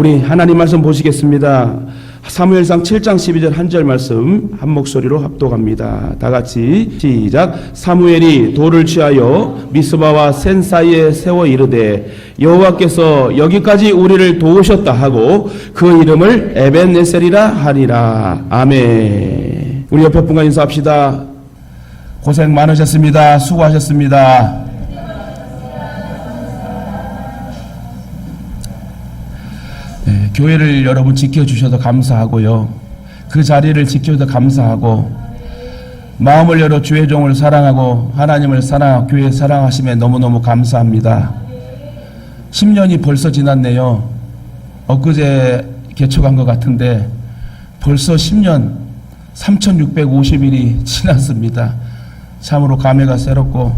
우리 하나님 말씀 보시겠습니다. 사무엘상 7장 12절 한 절 말씀 한 목소리로 합독합니다. 다 같이 시작. 사무엘이 돌을 취하여 미스바와 센 사이에 세워 이르되 여호와께서 여기까지 우리를 도우셨다 하고 그 이름을 에벤에셀이라 하리라. 아멘. 우리 옆에 분과 인사합시다. 고생 많으셨습니다. 수고하셨습니다. 교회를 여러분 지켜주셔서 감사하고요. 그 자리를 지켜줘서 감사하고 마음을 열어 주의 종을 사랑하고 하나님을 사랑하고 교회 사랑하심에 너무너무 감사합니다. 10년이 벌써 지났네요. 엊그제 개척한 것 같은데 벌써 10년 3650일이 지났습니다. 참으로 감회가 새롭고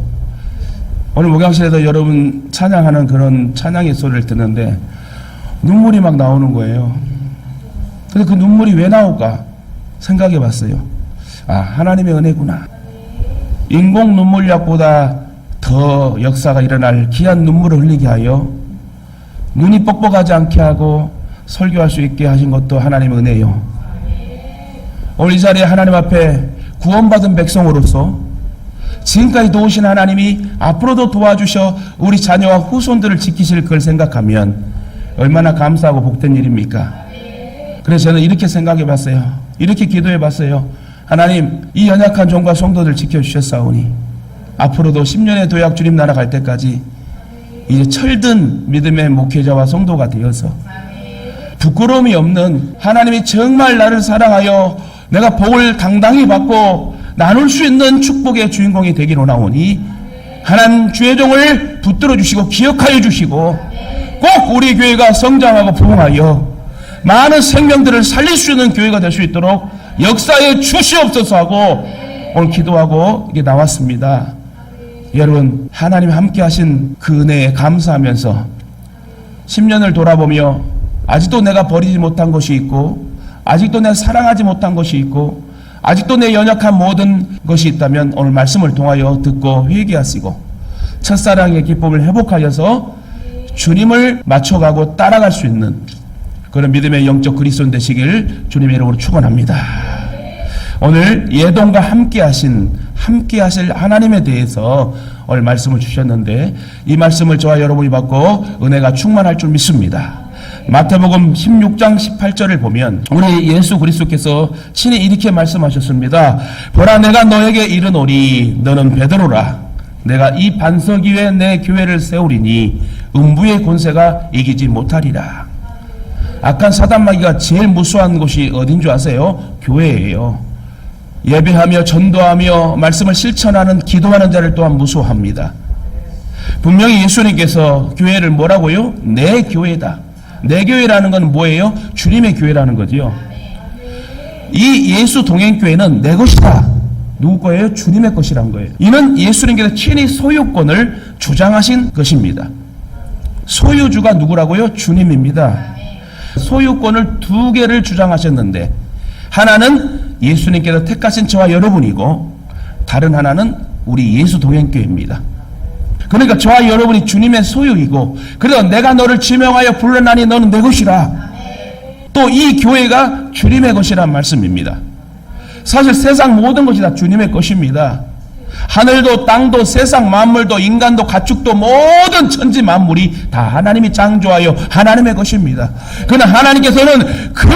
오늘 목양실에서 여러분 찬양하는 그런 찬양의 소리를 듣는데 눈물이 막 나오는 거예요. 근데 그 눈물이 왜 나올까 생각해 봤어요. 아, 하나님의 은혜구나. 인공 눈물약보다 더 역사가 일어날 귀한 눈물을 흘리게 하여 눈이 뻑뻑하지 않게 하고 설교할 수 있게 하신 것도 하나님의 은혜요. 오늘 이 자리에 하나님 앞에 구원받은 백성으로서 지금까지 도우신 하나님이 앞으로도 도와주셔 우리 자녀와 후손들을 지키실 걸 생각하면 얼마나 감사하고 복된 일입니까? 그래서 저는 이렇게 생각해 봤어요. 이렇게 기도해 봤어요. 하나님, 이 연약한 종과 성도들 지켜주셨사오니 앞으로도 10년의 도약 주님 나라 갈 때까지 이제 철든 믿음의 목회자와 성도가 되어서 부끄러움이 없는 하나님이 정말 나를 사랑하여 내가 복을 당당히 받고 나눌 수 있는 축복의 주인공이 되기로 나오니 하나님 주의 종을 붙들어 주시고 기억하여 주시고 꼭 우리 교회가 성장하고 부흥하여 많은 생명들을 살릴 수 있는 교회가 될 수 있도록 역사에 주시옵소서 하고 오늘 기도하고 이게 나왔습니다. 여러분, 하나님 함께 하신 그 은혜에 감사하면서 10년을 돌아보며 아직도 내가 버리지 못한 것이 있고 아직도 내가 사랑하지 못한 것이 있고 아직도 내 연약한 모든 것이 있다면 오늘 말씀을 통하여 듣고 회개하시고 첫사랑의 기쁨을 회복하여서 주님을 맞춰가고 따라갈 수 있는 그런 믿음의 영적 그리스도인 되시길 주님의 이름으로 축원합니다. 오늘 예동과 함께 하실 하나님에 대해서 오늘 말씀을 주셨는데 이 말씀을 저와 여러분이 받고 은혜가 충만할 줄 믿습니다. 마태복음 16장 18절을 보면 우리 예수 그리스도께서 친히 이렇게 말씀하셨습니다. 보라, 내가 너에게 이르노니 너는 베드로라. 내가 이 반석 위에 내 교회를 세우리니 음부의 권세가 이기지 못하리라. 악한 사단마귀가 제일 무수한 곳이 어딘 줄 아세요? 교회예요. 예배하며 전도하며 말씀을 실천하는 기도하는 자를 또한 무수합니다. 분명히 예수님께서 교회를 뭐라고요? 내 교회다. 내 교회라는 건 뭐예요? 주님의 교회라는 거지요. 이 예수 동행교회는 내 것이다. 누구 거예요? 주님의 것이란 거예요. 이는 예수님께서 친히 소유권을 주장하신 것입니다. 소유주가 누구라고요? 주님입니다. 소유권을 두 개를 주장하셨는데 하나는 예수님께서 택하신 저와 여러분이고 다른 하나는 우리 예수 동행교회입니다. 그러니까 저와 여러분이 주님의 소유이고 그래서 내가 너를 지명하여 불러나니 너는 내 것이라. 또 이 교회가 주님의 것이란 말씀입니다. 사실 세상 모든 것이 다 주님의 것입니다. 하늘도 땅도 세상 만물도 인간도 가축도 모든 천지 만물이 다 하나님이 창조하여 하나님의 것입니다. 그러나 하나님께서는 그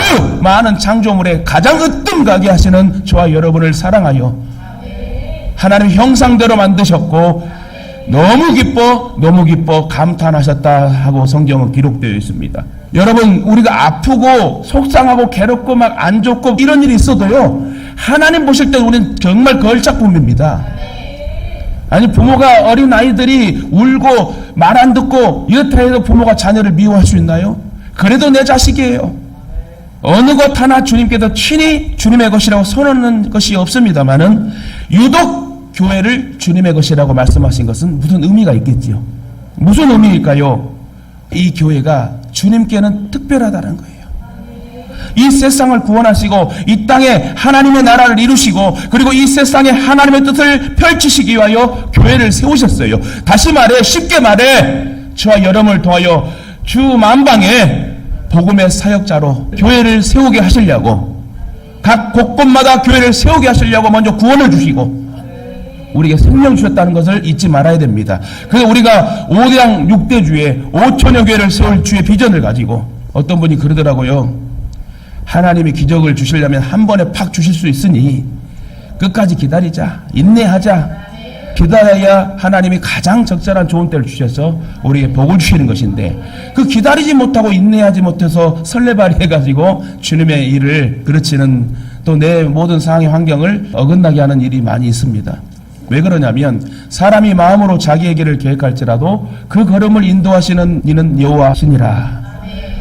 많은 창조물에 가장 으뜸가게 하시는 저와 여러분을 사랑하여 하나님 형상대로 만드셨고 너무 기뻐 감탄하셨다 하고 성경은 기록되어 있습니다. 여러분, 우리가 아프고 속상하고 괴롭고 막 안 좋고 이런 일이 있어도요 하나님 보실 때 우리는 정말 걸작품입니다. 아니, 부모가 어린 아이들이 울고 말 안 듣고 이렇다 해도 부모가 자녀를 미워할 수 있나요? 그래도 내 자식이에요. 어느 것 하나 주님께서 친히 주님의 것이라고 선언하는 것이 없습니다만은 유독 교회를 주님의 것이라고 말씀하신 것은 무슨 의미가 있겠지요. 무슨 의미일까요? 이 교회가 주님께는 특별하다는 거예요. 이 세상을 구원하시고 이 땅에 하나님의 나라를 이루시고 그리고 이 세상에 하나님의 뜻을 펼치시기 위하여 교회를 세우셨어요. 다시 말해, 쉽게 말해 저와 여러분을 통하여 주 만방에 복음의 사역자로 교회를 세우게 하시려고, 각 곳곳마다 교회를 세우게 하시려고 먼저 구원을 주시고 우리에게 생명 주셨다는 것을 잊지 말아야 됩니다. 그래서 우리가 5대양 6대주에 5천여 교회를 세울 주의 비전을 가지고, 어떤 분이 그러더라고요. 하나님이 기적을 주시려면 한 번에 팍 주실 수 있으니 끝까지 기다리자, 인내하자. 기다려야 하나님이 가장 적절한 좋은 때를 주셔서 우리에게 복을 주시는 것인데, 그 기다리지 못하고 인내하지 못해서 설레발이 해가지고 주님의 일을 그르치는, 또 내 모든 상황의 환경을 어긋나게 하는 일이 많이 있습니다. 왜 그러냐면 사람이 마음으로 자기의 길을 계획할지라도 그 걸음을 인도하시는 이는 여호와시니라.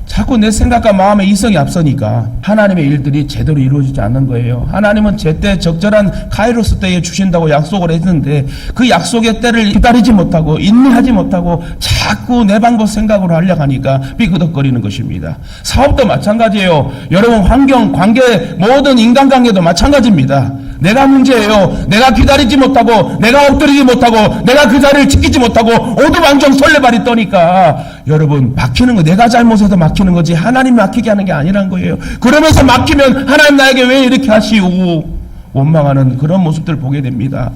자꾸 내 생각과 마음의 이성이 앞서니까 하나님의 일들이 제대로 이루어지지 않는 거예요. 하나님은 제때 적절한 카이로스 때에 주신다고 약속을 했는데 그 약속의 때를 기다리지 못하고 인내하지 못하고 자꾸 내 방법 생각으로 하려고 하니까 삐그덕거리는 것입니다. 사업도 마찬가지예요. 여러분, 환경, 관계, 모든 인간관계도 마찬가지입니다. 내가 문제예요. 내가 기다리지 못하고, 내가 엎드리지 못하고, 내가 그 자리를 지키지 못하고 오두방정 설레발이 떠니까 여러분, 막히는 거 내가 잘못해서 막히는 거지 하나님 막히게 하는 게 아니란 거예요. 그러면서 막히면 하나님 나에게 왜 이렇게 하시오? 원망하는 그런 모습들을 보게 됩니다.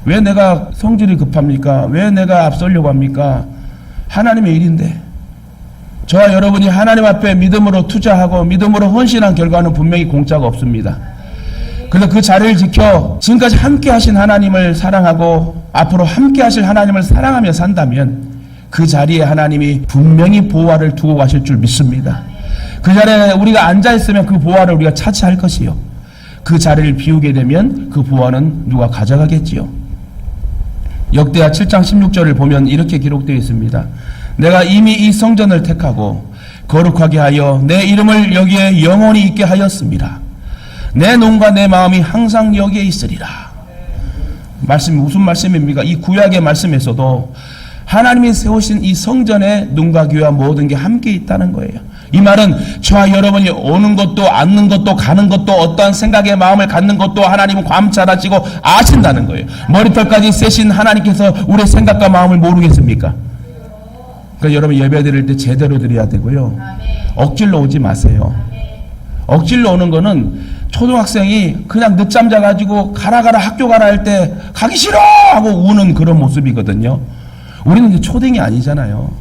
왜 내가 성질이 급합니까? 왜 내가 앞서려고 합니까? 하나님의 일인데. 저와 여러분이 하나님 앞에 믿음으로 투자하고 믿음으로 헌신한 결과는 분명히 공짜가 없습니다. 그래서 그 자리를 지켜 지금까지 함께 하신 하나님을 사랑하고 앞으로 함께 하실 하나님을 사랑하며 산다면 그 자리에 하나님이 분명히 보화를 두고 가실 줄 믿습니다. 그 자리에 우리가 앉아있으면 그 보화를 우리가 차지할 것이요, 그 자리를 비우게 되면 그 보화는 누가 가져가겠지요. 역대하 7장 16절을 보면 이렇게 기록되어 있습니다. 내가 이미 이 성전을 택하고 거룩하게 하여 내 이름을 여기에 영원히 있게 하였습니다. 내 눈과 내 마음이 항상 여기에 있으리라. 말씀이 무슨 말씀입니까? 이 구약의 말씀에서도 하나님이 세우신 이 성전에 눈과 귀와 모든 게 함께 있다는 거예요. 이 말은 저와 여러분이 오는 것도 앉는 것도 가는 것도 어떠한 생각의 마음을 갖는 것도 하나님은 감찰하시고 아신다는 거예요. 머리털까지 세신 하나님께서 우리의 생각과 마음을 모르겠습니까? 그러니까 여러분, 예배 드릴 때 제대로 드려야 되고요. 억질로 오지 마세요. 억질로 오는 거는 초등학생이 그냥 늦잠 자가지고 가라 학교 가라 할 때 가기 싫어 하고 우는 그런 모습이거든요. 우리는 이제 초딩이 아니잖아요.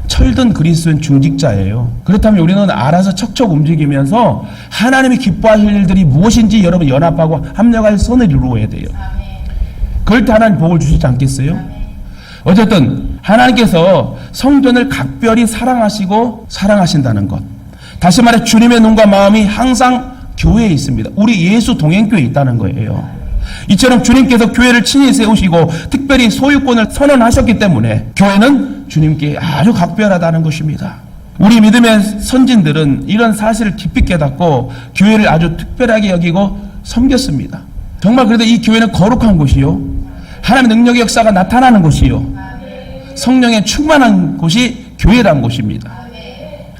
철든 그리스도인 중직자예요. 그렇다면 우리는 알아서 척척 움직이면서 하나님이 기뻐하실 일들이 무엇인지 여러분 연합하고 합력할 선을 이루어야 돼요. 그럴 때 하나님 복을 주시지 않겠어요? 어쨌든 하나님께서 성전을 각별히 사랑하시고 사랑하신다는 것, 다시 말해 주님의 눈과 마음이 항상 교회에 있습니다. 우리 예수 동행교회에 있다는 거예요. 이처럼 주님께서 교회를 친히 세우시고 특별히 소유권을 선언하셨기 때문에 교회는 주님께 아주 각별하다는 것입니다. 우리 믿음의 선진들은 이런 사실을 깊이 깨닫고 교회를 아주 특별하게 여기고 섬겼습니다. 정말 그래도 이 교회는 거룩한 곳이요, 하나님의 능력의 역사가 나타나는 곳이요, 성령에 충만한 곳이 교회라는 곳입니다.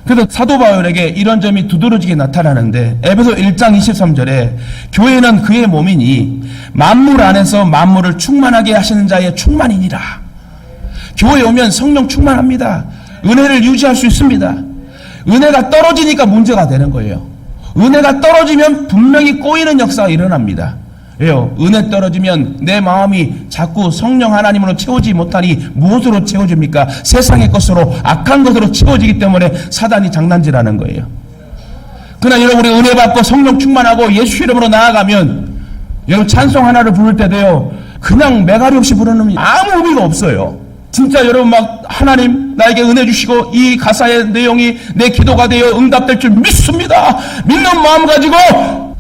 그래서 사도 바울에게 이런 점이 두드러지게 나타나는데, 에베소 1장 23절에 교회는 그의 몸이니 만물 안에서 만물을 충만하게 하시는 자의 충만이니라. 교회에 오면 성령 충만합니다. 은혜를 유지할 수 있습니다. 은혜가 떨어지니까 문제가 되는 거예요. 은혜가 떨어지면 분명히 꼬이는 역사가 일어납니다. 왜요? 은혜 떨어지면 내 마음이 자꾸 성령 하나님으로 채워지지 못하니 무엇으로 채워집니까? 세상의 것으로, 악한 것으로 채워지기 때문에 사단이 장난질하는 거예요. 그러나 여러분, 우리 은혜 받고 성령 충만하고 예수 이름으로 나아가면 여러분, 찬송 하나를 부를 때도요, 그냥 매가리 없이 부르는 아무 의미가 없어요. 진짜 여러분, 막 하나님 나에게 은혜 주시고 이 가사의 내용이 내 기도가 되어 응답될 줄 믿습니다. 믿는 마음 가지고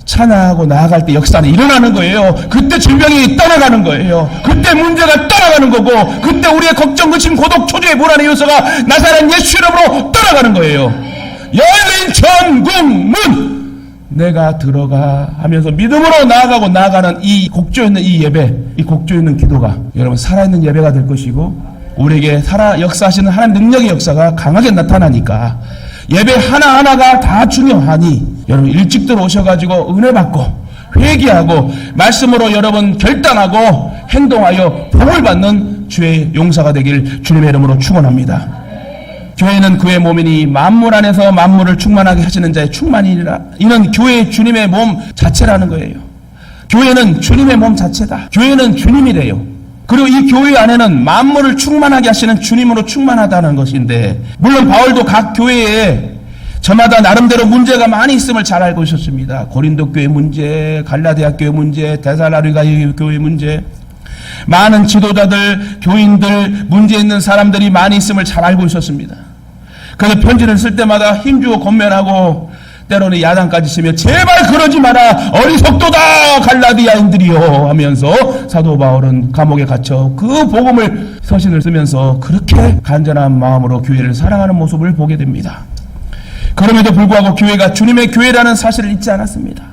찬양하고 나아갈 때 역사는 일어나는 거예요. 그때 질병이 떠나가는 거예요. 그때 문제가 떠나가는 거고, 그때 우리의 걱정, 근심, 고독, 초조의 불안의 요소가 나사렛 예수 이름으로 떠나가는 거예요. 열린 천국문 내가 들어가 하면서 믿음으로 나아가고 나아가는 이 곡조 있는 이 예배, 이 곡조 있는 기도가 여러분 살아있는 예배가 될 것이고, 우리에게 역사하시는 하나님 능력의 역사가 강하게 나타나니까 예배 하나하나가 다 중요하니 여러분, 일찍 들어오셔가지고 은혜 받고 회개하고 말씀으로 여러분 결단하고 행동하여 복을 받는 주의 용사가 되길 주님의 이름으로 축원합니다. 교회는 그의 몸이니 만물 안에서 만물을 충만하게 하시는 자의 충만이니라. 이는 교회의 주님의 몸 자체라는 거예요. 교회는 주님의 몸 자체다. 교회는 주님이래요. 그리고 이 교회 안에는 만물을 충만하게 하시는 주님으로 충만하다는 것인데, 물론 바울도 각 교회에 저마다 나름대로 문제가 많이 있음을 잘 알고 있었습니다. 고린도 교회 문제, 갈라디아 교회 문제, 데살로니가 교회 문제, 많은 지도자들, 교인들, 문제 있는 사람들이 많이 있음을 잘 알고 있었습니다. 그래서 편지를 쓸 때마다 힘주어 권면하고 때로는 야단까지 치며 제발 그러지 마라 어리석도다 갈라디아인들이요 하면서 사도 바울은 감옥에 갇혀 그 복음을 서신을 쓰면서 그렇게 간절한 마음으로 교회를 사랑하는 모습을 보게 됩니다. 그럼에도 불구하고 교회가 주님의 교회라는 사실을 잊지 않았습니다.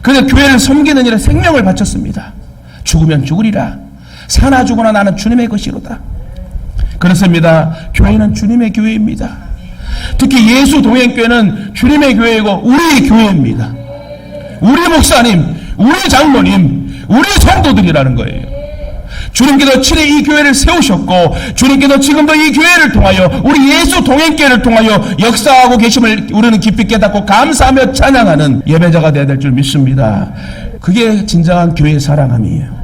그래서 교회를 섬기는 일에 생명을 바쳤습니다. 죽으면 죽으리라. 사나 죽으나 나는 주님의 것이로다. 그렇습니다. 교회는 주님의 교회입니다. 특히 예수 동행교회는 주님의 교회이고 우리 교회입니다. 우리 목사님, 우리 장로님, 우리 성도들이라는 거예요. 주님께서 친히 이 교회를 세우셨고 주님께서 지금도 이 교회를 통하여 우리 예수 동행교회를 통하여 역사하고 계심을 우리는 깊이 깨닫고 감사하며 찬양하는 예배자가 되어야 될 줄 믿습니다. 그게 진정한 교회의 사랑함이에요.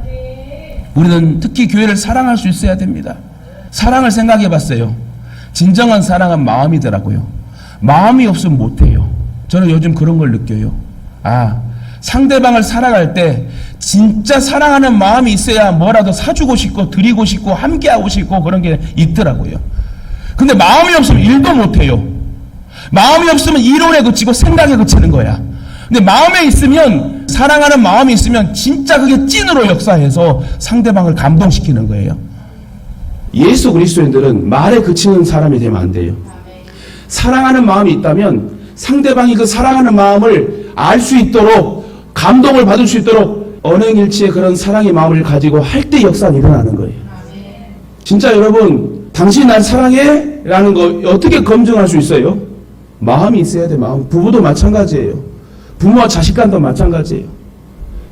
우리는 특히 교회를 사랑할 수 있어야 됩니다. 사랑을 생각해 봤어요. 진정한 사랑은 마음이더라고요. 마음이 없으면 못해요. 저는 요즘 그런 걸 느껴요. 상대방을 사랑할 때 진짜 사랑하는 마음이 있어야 뭐라도 사주고 싶고 드리고 싶고 함께하고 싶고 그런 게 있더라고요. 근데 마음이 없으면 일도 못해요. 마음이 없으면 이론에 그치고 생각에 그치는 거야. 근데 마음에 있으면, 사랑하는 마음이 있으면 진짜 그게 찐으로 역사해서 상대방을 감동시키는 거예요. 예수 그리스도인들은 말에 그치는 사람이 되면 안 돼요. 사랑하는 마음이 있다면 상대방이 그 사랑하는 마음을 알 수 있도록, 감동을 받을 수 있도록 언행일치의 그런 사랑의 마음을 가지고 할 때 역사가 일어나는 거예요. 진짜 여러분, 당신 날 사랑해? 라는 거 어떻게 검증할 수 있어요? 마음이 있어야 돼. 마음. 부부도 마찬가지예요. 부모와 자식 간도 마찬가지예요.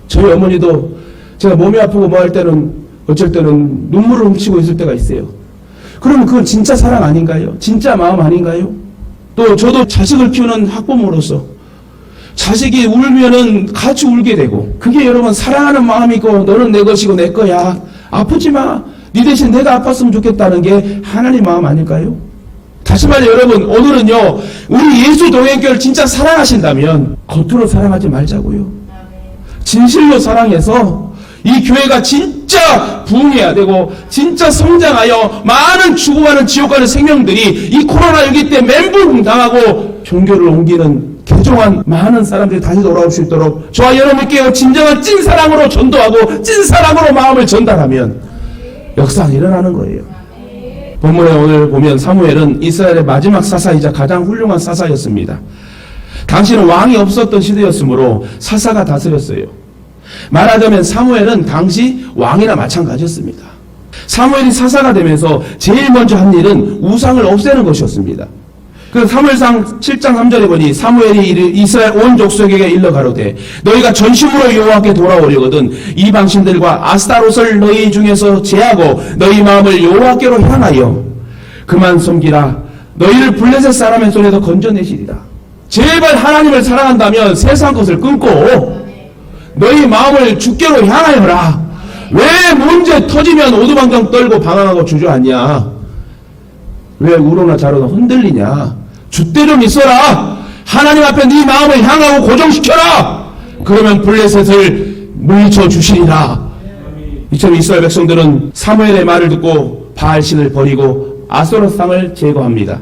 저희 어머니도 제가 몸이 아프고 뭐 할 때는 어쩔 때는 눈물을 훔치고 있을 때가 있어요. 그러면 그건 진짜 사랑 아닌가요? 진짜 마음 아닌가요? 또 저도 자식을 키우는 학부모로서 자식이 울면은 같이 울게 되고, 그게 여러분 사랑하는 마음이고 너는 내 것이고 내 거야. 아프지 마. 네 대신 내가 아팠으면 좋겠다는 게 하나님 마음 아닐까요? 다시 말해 여러분, 오늘은요 우리 예수 동행교회를 진짜 사랑하신다면 겉으로 사랑하지 말자고요. 진실로 사랑해서 이 교회가 진짜 부흥해야 되고 진짜 성장하여 많은 죽어가는 지옥 가는 생명들이 이 코로나 위기 때 멘붕 당하고 종교를 옮기는 개종한 많은 사람들이 다시 돌아올 수 있도록 저와 여러분께 진정한 찐사랑으로 전도하고 찐사랑으로 마음을 전달하면 역사가 일어나는 거예요. 본문에 오늘 보면 사무엘은 이스라엘의 마지막 사사이자 가장 훌륭한 사사였습니다. 당시는 왕이 없었던 시대였으므로 사사가 다스렸어요. 말하자면 사무엘은 당시 왕이나 마찬가지였습니다. 사무엘이 사사가 되면서 제일 먼저 한 일은 우상을 없애는 것이었습니다. 그래서 사무엘상 7장 3절에 보니 사무엘이 이스라엘 온 족속에게 일러 가로되 너희가 전심으로 여호와께 돌아오려거든 이방 신들과 아스타롯을 너희 중에서 제하고 너희 마음을 여호와께로 향하여 그만 섬기라. 너희를 블레셋 사람의 손에서 건져내시리라. 제발 하나님을 사랑한다면 세상 것을 끊고 너희 마음을 주께로 향하여라. 왜 문제 터지면 오두방정 떨고 방황하고 주저앉냐? 왜 우로나 자로나 흔들리냐? 줏대 좀 있어라. 하나님 앞에 네 마음을 향하고 고정시켜라. 그러면 블레셋을 물리쳐 주시리라. 이처럼 이스라엘 백성들은 사무엘의 말을 듣고 바알신을 버리고 아스토롯상을 제거합니다.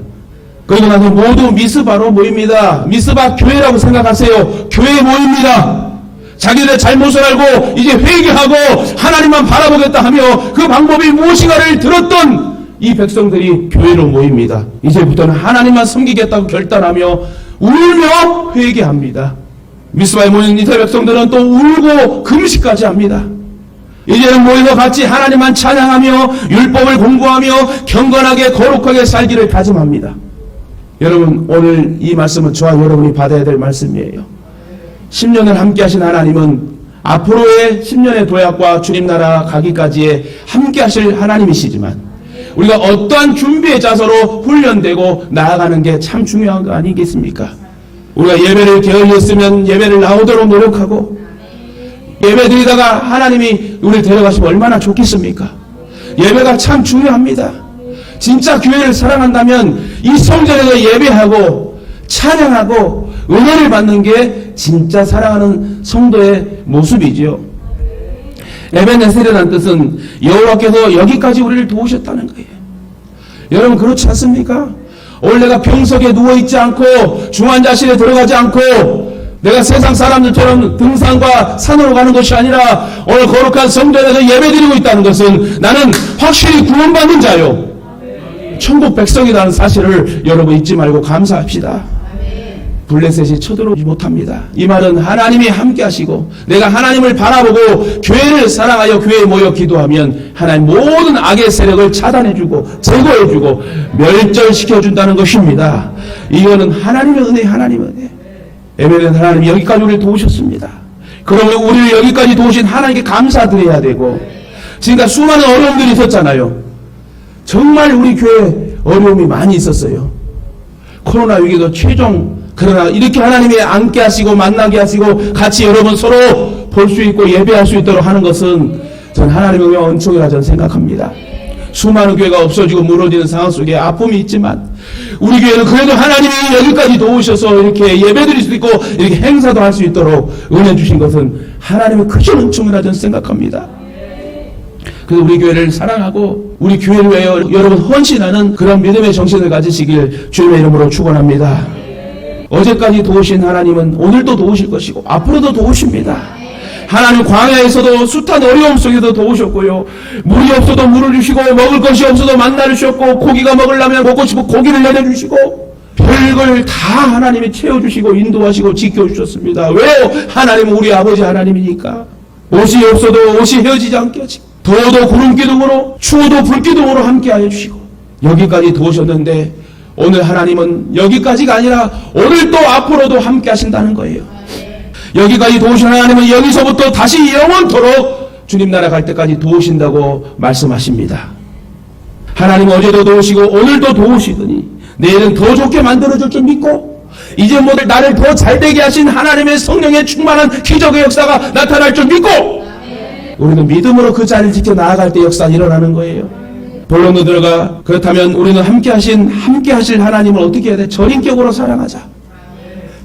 그리고 나서 모두 미스바로 모입니다. 미스바 교회라고 생각하세요. 교회에 모입니다. 자기들의 잘못을 알고 이제 회개하고 하나님만 바라보겠다 하며 그 방법이 무엇인가를 들었던 이 백성들이 교회로 모입니다. 이제부터는 하나님만 섬기겠다고 결단하며 울며 회개합니다. 미스바에 모인 이스라엘 백성들은 또 울고 금식까지 합니다. 이제는 모여서 같이 하나님만 찬양하며 율법을 공부하며 경건하게 거룩하게 살기를 다짐합니다. 여러분, 오늘 이 말씀은 저와 여러분이 받아야 될 말씀이에요. 10년을 함께 하신 하나님은 앞으로의 10년의 도약과 주님 나라 가기까지에 함께 하실 하나님이시지만 우리가 어떠한 준비의 자세로 훈련되고 나아가는 게 참 중요한 거 아니겠습니까? 우리가 예배를 게을렸으면 예배를 나오도록 노력하고, 예배 드리다가 하나님이 우리를 데려가시면 얼마나 좋겠습니까? 예배가 참 중요합니다. 진짜 교회를 사랑한다면 이 성전에서 예배하고 찬양하고 은혜를 받는 게 진짜 사랑하는 성도의 모습이지요. 에벤네셀이라는 뜻은 여호와께서 여기까지 우리를 도우셨다는 거예요. 여러분 그렇지 않습니까? 오늘 내가 병석에 누워있지 않고 중환자실에 들어가지 않고 내가 세상 사람들처럼 등산과 산으로 가는 것이 아니라 오늘 거룩한 성전에서 예배드리고 있다는 것은 나는 확실히 구원받는 자요, 천국 백성이라는 사실을 여러분 잊지 말고 감사합시다. 블레셋이 쳐들어오지 못합니다. 이 말은 하나님이 함께 하시고 내가 하나님을 바라보고 교회를 사랑하여 교회에 모여 기도하면 하나님 모든 악의 세력을 차단해주고 제거해주고 멸절시켜준다는 것입니다. 이거는 하나님의 은혜, 하나님의 은혜. 에베레 하나님이 여기까지 우리를 도우셨습니다. 그러면 우리를 여기까지 도우신 하나님께 감사드려야 되고, 지금까지 수많은 어려움들이 있었잖아요. 정말 우리 교회에 어려움이 많이 있었어요. 코로나 위기도 최종, 그러나 이렇게 하나님이 함께 하시고 만나게 하시고 같이 여러분 서로 볼 수 있고 예배할 수 있도록 하는 것은 전 하나님의 은총이라 저는 생각합니다. 수많은 교회가 없어지고 무너지는 상황 속에 아픔이 있지만 우리 교회는 그래도 하나님이 여기까지 도우셔서 이렇게 예배드릴 수 있고 이렇게 행사도 할 수 있도록 은혜 주신 것은 하나님의 크신 은총이라 저는 생각합니다. 그래서 우리 교회를 사랑하고 우리 교회를 위하여 여러분 헌신하는 그런 믿음의 정신을 가지시길 주님의 이름으로 축원합니다. 어제까지 도우신 하나님은 오늘도 도우실 것이고 앞으로도 도우십니다. 하나님 광야에서도 숱한 어려움 속에도 도우셨고요. 물이 없어도 물을 주시고 먹을 것이 없어도 만나를 주셨고 고기가 먹으려면 먹고 싶고 고기를 내려주시고 별걸 다 하나님이 채워주시고 인도하시고 지켜주셨습니다. 왜요? 하나님은 우리 아버지 하나님이니까. 옷이 없어도 옷이 헤어지지 않게 하시고 더워도 구름기둥으로 추워도 불기둥으로 함께하여 주시고 여기까지 도우셨는데 오늘 하나님은 여기까지가 아니라 오늘도 앞으로도 함께 하신다는 거예요. 여기까지 도우신 하나님은 여기서부터 다시 영원토록 주님 나라 갈 때까지 도우신다고 말씀하십니다. 하나님은 어제도 도우시고 오늘도 도우시더니 내일은 더 좋게 만들어줄 줄 믿고 이제 모두 나를 더 잘되게 하신 하나님의 성령의 충만한 기적의 역사가 나타날 줄 믿고 우리는 믿음으로 그 자리를 지켜 나아갈 때 역사가 일어나는 거예요. 본론으로 들어가. 그렇다면 우리는 함께 하실 하나님을 어떻게 해야 돼? 전인격으로 사랑하자.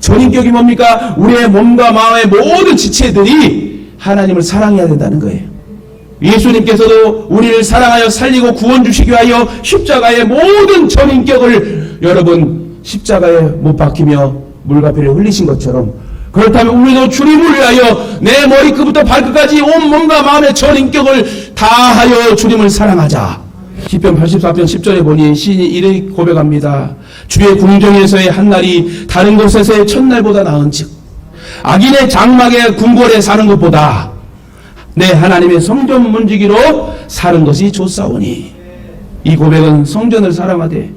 전인격이 뭡니까? 우리의 몸과 마음의 모든 지체들이 하나님을 사랑해야 된다는 거예요. 예수님께서도 우리를 사랑하여 살리고 구원 주시기 위하여 십자가의 모든 전인격을 여러분 십자가에 못 박히며 물과 피를 흘리신 것처럼 그렇다면 우리도 주님을 위하여 내 머리끝부터 발끝까지 온 몸과 마음의 전인격을 다하여 주님을 사랑하자. 시편 84편 10절에 보니 시인이 이렇게 고백합니다. 주의 궁정에서의 한날이 다른 곳에서의 첫날보다 나은즉 악인의 장막의 궁궐에 사는 것보다 내 하나님의 성전 문지기로 사는 것이 좋사오니. 이 고백은 성전을 사랑하되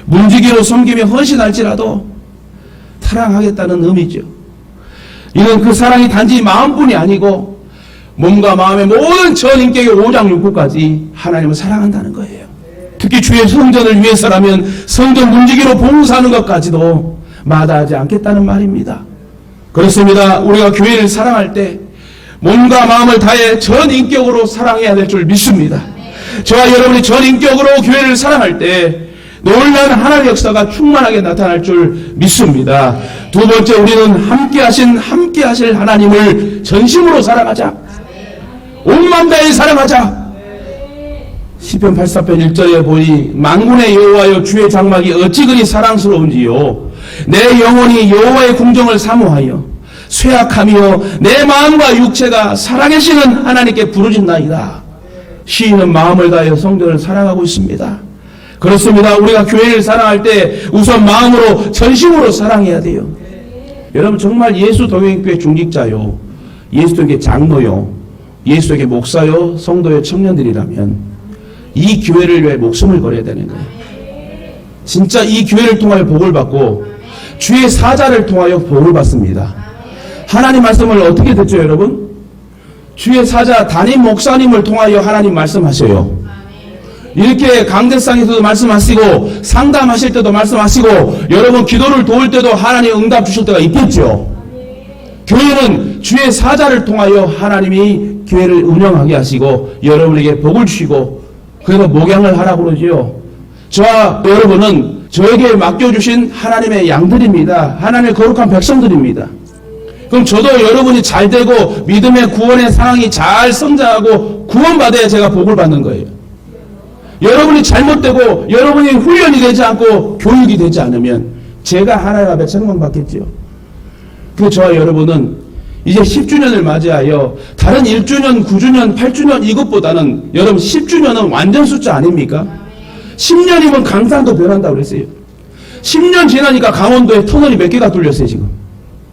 문지기로 섬기며 헌신할지라도 사랑하겠다는 의미죠. 이는 그 사랑이 단지 마음뿐이 아니고 몸과 마음의 모든 전인격의 오장육부까지 하나님을 사랑한다는 거예요. 특히 주의 성전을 위해서라면 성전 문지기로 봉사하는 것까지도 마다하지 않겠다는 말입니다. 그렇습니다. 우리가 교회를 사랑할 때 몸과 마음을 다해 전인격으로 사랑해야 될 줄 믿습니다. 저와 여러분이 전인격으로 교회를 사랑할 때 놀라운 하나님의 역사가 충만하게 나타날 줄 믿습니다. 두 번째, 우리는 함께 하실 하나님을 전심으로 사랑하자. 온 마음 다해 사랑하자. 시편 84편 1절에 보니 만군의 여호와여 주의 장막이 어찌 그리 사랑스러운지요. 내 영혼이 여호와의 궁정을 사모하여 쇠약하며 내 마음과 육체가 살아계시는 하나님께 부르짖나이다. 시인은 마음을 다하여 성전을 사랑하고 있습니다. 그렇습니다. 우리가 교회를 사랑할 때 우선 마음으로 전심으로 사랑해야 돼요. 여러분 정말 예수 동행교회 중직자요, 예수 동행교회 장로요, 예수 동행교회 목사요, 성도요, 청년들이라면 이 교회를 위해 목숨을 걸어야 되는 거예요. 진짜 이 교회를 통하여 복을 받고 주의 사자를 통하여 복을 받습니다. 하나님 말씀을 어떻게 듣죠 여러분? 주의 사자 담임 목사님을 통하여 하나님 말씀하셔요. 이렇게 강대상에서도 말씀하시고 상담하실 때도 말씀하시고 여러분 기도를 도울 때도 하나님 응답 주실 때가 있겠죠. 교회는 주의 사자를 통하여 하나님이 교회를 운영하게 하시고 여러분에게 복을 주시고 그래서 목양을 하라고 그러지요. 저와 여러분은 저에게 맡겨주신 하나님의 양들입니다. 하나님의 거룩한 백성들입니다. 그럼 저도 여러분이 잘 되고 믿음의 구원의 상황이 잘 성장하고 구원받아야 제가 복을 받는 거예요. 여러분이 잘못되고 여러분이 훈련이 되지 않고 교육이 되지 않으면 제가 하나님 앞에 책망 받겠지요. 그 저와 여러분은 이제 10주년을 맞이하여 다른 1주년, 9주년, 8주년 이것보다는 여러분 10주년은 완전 숫자 아닙니까? 10년이면 강산도 변한다고 그랬어요. 10년 지나니까 강원도에 터널이 몇 개가 뚫렸어요 지금.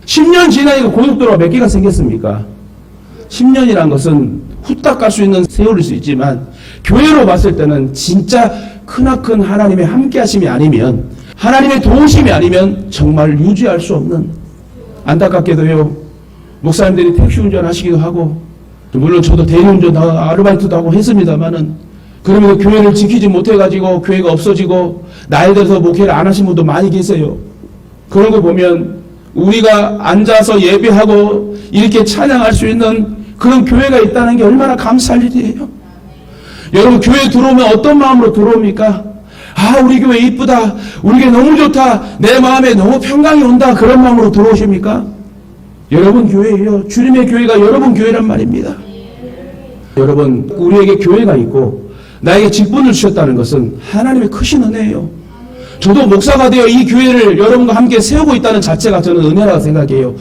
10년 지나니까 고속도로가 몇 개가 생겼습니까? 10년이란 것은 후딱 갈 수 있는 세월일 수 있지만 교회로 봤을 때는 진짜 크나큰 하나님의 함께하심이 아니면 하나님의 도우심이 아니면 정말 유지할 수 없는 안타깝게도요. 목사님들이 택시 운전하시기도 하고 물론 저도 대리운전 아르바이트도 하고 했습니다마는 그러면서 교회를 지키지 못해가지고 교회가 없어지고 나이 들어서 목회를 안 하신 분도 많이 계세요. 그런 거 보면 우리가 앉아서 예배하고 이렇게 찬양할 수 있는 그런 교회가 있다는 게 얼마나 감사할 일이에요. 여러분 교회 들어오면 어떤 마음으로 들어옵니까? 아 우리 교회 이쁘다. 우리 교회 너무 좋다. 내 마음에 너무 평강이 온다. 그런 마음으로 들어오십니까? 여러분 교회예요. 주님의 교회가 여러분 교회란 말입니다. 여러분 우리에게 교회가 있고 나에게 직분을 주셨다는 것은 하나님의 크신 은혜예요. 저도 목사가 되어 이 교회를 여러분과 함께 세우고 있다는 자체가 저는 은혜라고 생각해요.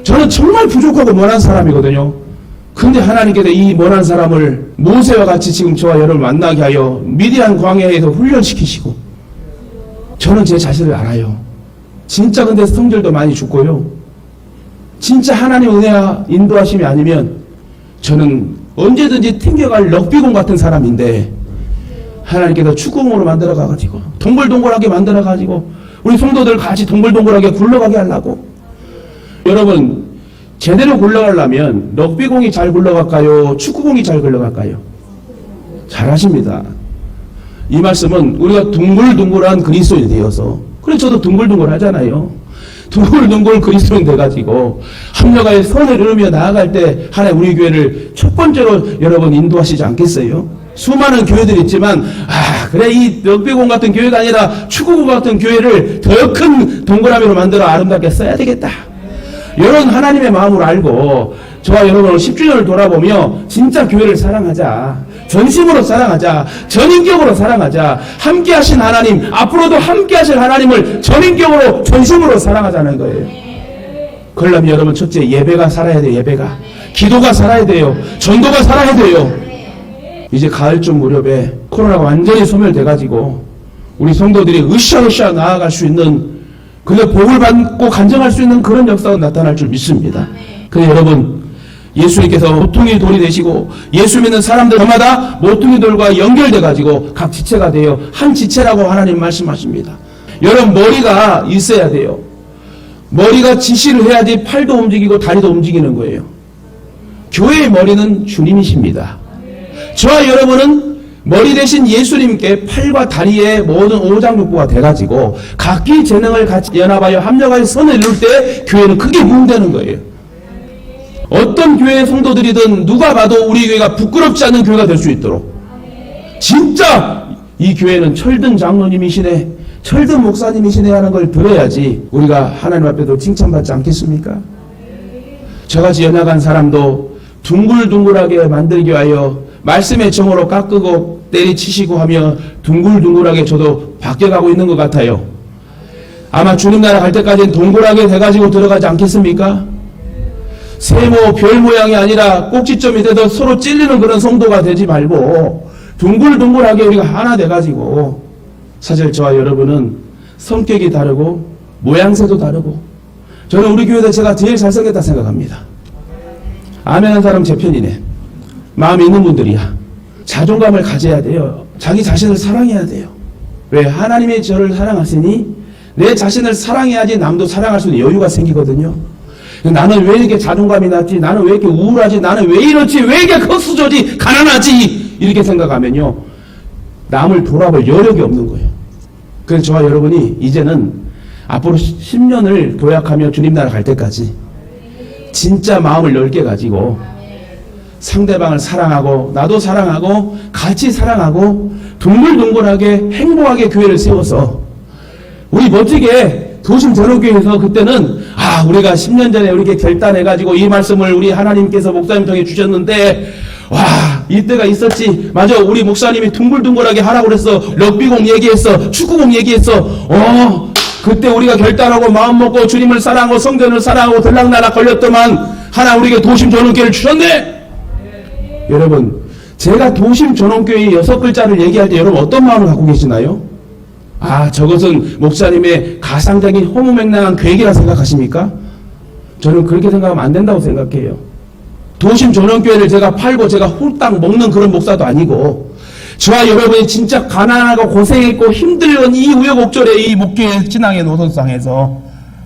저는 정말 부족하고 못난 사람이거든요. 근데 하나님께서 이 못난 사람을 모세와 같이 지금 저와 여러분을 만나게 하여 미디안 광야에서 훈련시키시고 저는 제 자신을 알아요. 진짜 근데 성질도 많이 죽고요. 진짜 하나님 은혜와 인도하심이 아니면 저는 언제든지 튕겨갈 럭비공 같은 사람인데 하나님께서 축구공으로 만들어가지고 동글동글하게 만들어가지고 우리 성도들 같이 동글동글하게 굴러가게 하려고. 여러분 제대로 굴러가려면 럭비공이 잘 굴러갈까요? 축구공이 잘 굴러갈까요? 잘하십니다. 이 말씀은 우리가 둥글둥글한 그리스도인이 되어서 그래 저도 둥글둥글 하잖아요. 둥글둥글 그리스도인 돼가지고 합력하여 선을 이루며 나아갈 때 하나님 우리 교회를 첫 번째로 여러분 인도하시지 않겠어요? 수많은 교회들이 있지만 그래 이 럭비공 같은 교회가 아니라 축구공 같은 교회를 더 큰 동그라미로 만들어 아름답게 써야 되겠다. 이런 하나님의 마음을 알고 저와 여러분은 10주년을 돌아보며 진짜 교회를 사랑하자. 전심으로 사랑하자. 전인격으로 사랑하자. 함께 하신 하나님, 앞으로도 함께 하실 하나님을 전인격으로 전심으로 사랑하자는 거예요. 그러려면 여러분 첫째 예배가 살아야 돼요. 예배가. 기도가 살아야 돼요. 전도가 살아야 돼요. 이제 가을쯤 무렵에 코로나가 완전히 소멸돼가지고 우리 성도들이 으쌰으쌰 나아갈 수 있는 그래서 복을 받고 간증할 수 있는 그런 역사가 나타날 줄 믿습니다. 그래서 여러분 예수님께서 모퉁이 돌이 되시고 예수 믿는 사람들마다 모퉁이 돌과 연결돼가지고 각 지체가 되어 한 지체라고 하나님 말씀하십니다. 여러분 머리가 있어야 돼요. 머리가 지시를 해야지 팔도 움직이고 다리도 움직이는 거예요. 교회의 머리는 주님이십니다. 저와 여러분은 머리 대신 예수님께 팔과 다리의 모든 오장육부가 돼가지고 각기 재능을 같이 연합하여 합력하여 선을 이룰 때 교회는 크게 부흥되는 거예요. 어떤 교회의 성도들이든 누가 봐도 우리 교회가 부끄럽지 않은 교회가 될 수 있도록 진짜 이 교회는 철든 장로님이시네 철든 목사님이시네 하는 걸 들어야지 우리가 하나님 앞에도 칭찬받지 않겠습니까? 저같이 연약한 사람도 둥글둥글하게 만들기 위하여 말씀의 정으로 깎고 때리치시고 하며 둥글둥글하게 저도 바뀌어가고 있는 것 같아요. 아마 주님 나라 갈 때까지는 동글하게 돼가지고 들어가지 않겠습니까? 세모 별 모양이 아니라 꼭지점이 돼도 서로 찔리는 그런 성도가 되지 말고 둥글둥글하게 우리가 하나 돼가지고 사실 저와 여러분은 성격이 다르고 모양새도 다르고 저는 우리 교회에서 제가 제일 잘생겼다 생각합니다. 아멘 한 사람 제 편이네. 마음이 있는 분들이야. 자존감을 가져야 돼요. 자기 자신을 사랑해야 돼요. 왜? 하나님이 저를 사랑하시니 내 자신을 사랑해야지 남도 사랑할 수 있는 여유가 생기거든요. 나는 왜 이렇게 자존감이 낮지? 나는 왜 이렇게 우울하지? 나는 왜 이렇지? 왜 이렇게 헛수저지? 가난하지? 이렇게 생각하면요. 남을 돌아볼 여력이 없는 거예요. 그래서 저와 여러분이 이제는 앞으로 10년을 도약하며 주님 나라 갈 때까지 진짜 마음을 넓게 가지고 상대방을 사랑하고 나도 사랑하고 같이 사랑하고 둥글둥글하게 행복하게 교회를 세워서 우리 멋지게 도심 전원교회에서 그때는 우리가 10년 전에 이렇게 결단해가지고 이 말씀을 우리 하나님께서 목사님 통해 주셨는데 이때가 있었지. 맞아, 우리 목사님이 둥글둥글하게 하라고 그랬어. 럭비공 얘기했어. 축구공 얘기했어. 그때 우리가 결단하고 마음 먹고 주님을 사랑하고 성전을 사랑하고 들락날락 걸렸더만 하나 우리에게 도심 전원교회를 주셨네. 여러분, 제가 도심 전원교회 6글자를 얘기할 때 여러분 어떤 마음을 갖고 계시나요? 저것은 목사님의 가상적인 허무맹랑한 계획이라 생각하십니까? 저는 그렇게 생각하면 안 된다고 생각해요. 도심 전원교회를 제가 팔고 제가 홀딱 먹는 그런 목사도 아니고, 저와 여러분이 진짜 가난하고 고생했고 힘들던 이 우여곡절의 이 목회의 신앙의 노선상에서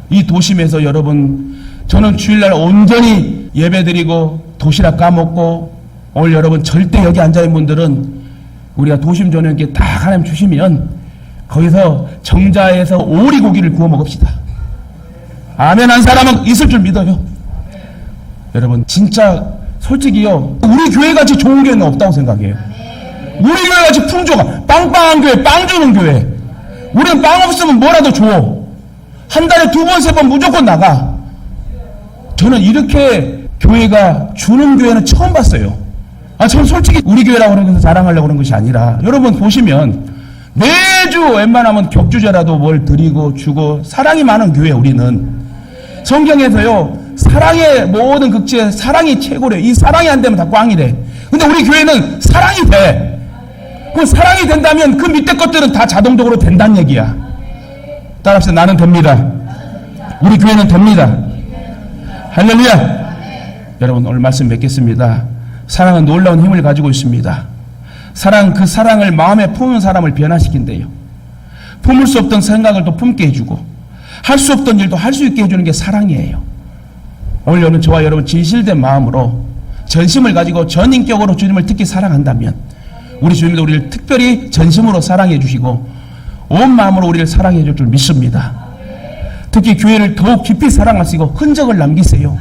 이 도심에서 여러분, 저는 주일날 온전히 예배드리고 도시락 까먹고, 오늘 여러분 절대 여기 앉아있는 분들은 우리가 도심 전원교회 딱 하나님 주시면 거기서 정자에서 오리고기를 구워 먹읍시다. 아멘 한 사람은 있을 줄 믿어요. 여러분 진짜 솔직히요, 우리 교회같이 좋은 교회는 없다고 생각해요. 우리 교회같이 풍조가 빵빵한 교회, 빵 주는 교회. 우리는 빵 없으면 뭐라도 줘. 한 달에 2번 3번 무조건 나가. 저는 이렇게 교회가 주는 교회는 처음 봤어요. 저는 솔직히 우리 교회라고 그러면서 자랑하려고 그런 것이 아니라, 여러분 보시면 매주 웬만하면 격주제라도 뭘 드리고 주고 사랑이 많은 교회. 우리는 성경에서요, 사랑의 모든 극지에 사랑이 최고래. 이 사랑이 안 되면 다 꽝이래. 근데 우리 교회는 사랑이 돼. 그 사랑이 된다면 그 밑에 것들은 다 자동적으로 된다는 얘기야. 따라합시다. 나는 됩니다. 우리 교회는 됩니다. 할렐루야. 여러분 오늘 말씀 맺겠습니다. 사랑은 놀라운 힘을 가지고 있습니다. 그 사랑을 마음에 품은 사람을 변화시킨대요. 품을 수 없던 생각을 또 품게 해주고, 할 수 없던 일도 할 수 있게 해주는 게 사랑이에요. 오늘 여러분, 저와 여러분 진실된 마음으로 전심을 가지고 전인격으로 주님을 특히 사랑한다면 우리 주님도 우리를 특별히 전심으로 사랑해 주시고 온 마음으로 우리를 사랑해 줄 줄 믿습니다. 특히 교회를 더욱 깊이 사랑하시고 흔적을 남기세요.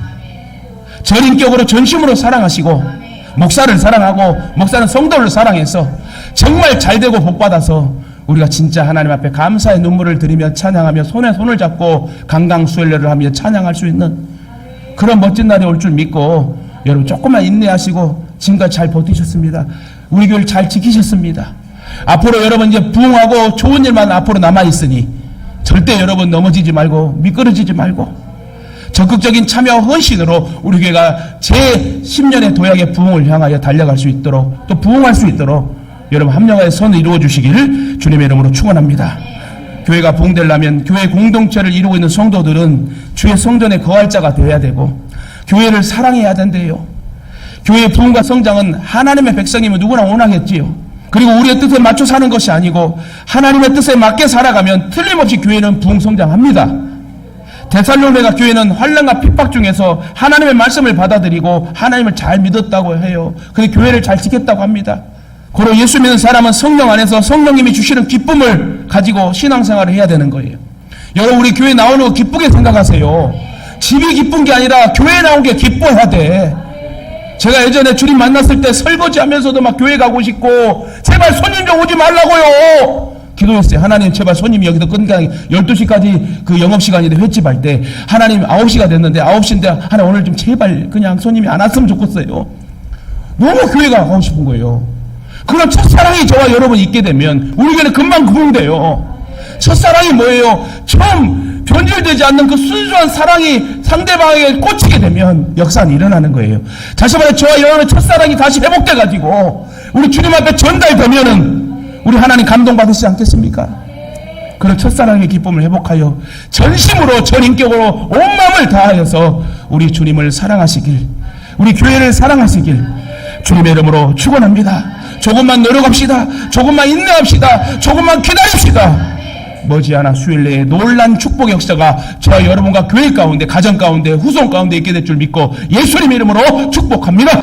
전인격으로 전심으로 사랑하시고, 목사를 사랑하고 목사는 성도를 사랑해서 정말 잘되고 복받아서 우리가 진짜 하나님 앞에 감사의 눈물을 드리며 찬양하며 손에 손을 잡고 강강수hel례를 하며 찬양할 수 있는 그런 멋진 날이 올 줄 믿고, 여러분 조금만 인내하시고 지금까지 잘 버티셨습니다. 우리 교회를 잘 지키셨습니다. 앞으로 여러분 이제 부흥하고 좋은 일만 앞으로 남아있으니 절대 여러분 넘어지지 말고 미끄러지지 말고 적극적인 참여와 헌신으로 우리 교회가 제10년의 도약의 부흥을 향하여 달려갈 수 있도록, 또 부흥할 수 있도록 여러분 합력하여 선을 이루어 주시기를 주님의 이름으로 축원합니다. 교회가 부흥되려면 교회 공동체를 이루고 있는 성도들은 주의 성전에 거할 자가 되어야 되고 교회를 사랑해야 된대요. 교회의 부흥과 성장은 하나님의 백성이면 누구나 원하겠지요. 그리고 우리의 뜻에 맞춰 사는 것이 아니고 하나님의 뜻에 맞게 살아가면 틀림없이 교회는 부흥 성장합니다. 데살로니가 교회는 환난과 핍박 중에서 하나님의 말씀을 받아들이고 하나님을 잘 믿었다고 해요. 근데 교회를 잘 지켰다고 합니다. 고로 예수 믿는 사람은 성령 안에서 성령님이 주시는 기쁨을 가지고 신앙생활을 해야 되는 거예요. 여러분 우리 교회 나오는 거 기쁘게 생각하세요. 집이 기쁜 게 아니라 교회 나온 게 기뻐야 돼. 제가 예전에 주님 만났을 때 설거지하면서도 막 교회 가고 싶고 제발 손님 좀 오지 말라고요. 기도했어요. 하나님 제발 손님이 여기서 끝나게 12시까지 그 영업시간인데 횟집할 때 하나님 9시가 됐는데 9시인데 하나 오늘 좀 제발 그냥 손님이 안 왔으면 좋겠어요. 너무 교회가 가고 싶은 거예요. 그런 첫사랑이 저와 여러분 있게 되면 우리 교회는 금방 구분돼요. 첫사랑이 뭐예요? 처음 변질되지 않는 그 순수한 사랑이 상대방에게 꽂히게 되면 역사는 일어나는 거예요. 다시 말해 저와 여러분의 첫사랑이 다시 회복돼가지고 우리 주님 앞에 전달되면은 우리 하나님 감동받으시지 않겠습니까? 그런 첫사랑의 기쁨을 회복하여 전심으로 전인격으로 온 마음을 다하여서 우리 주님을 사랑하시길, 우리 교회를 사랑하시길 주님의 이름으로 축원합니다. 조금만 노력합시다. 조금만 인내합시다. 조금만 기다립시다. 머지않아 수요일 내에 놀란 축복의 역사가 저와 여러분과 교회 가운데, 가정 가운데, 후손 가운데 있게 될 줄 믿고 예수님의 이름으로 축복합니다.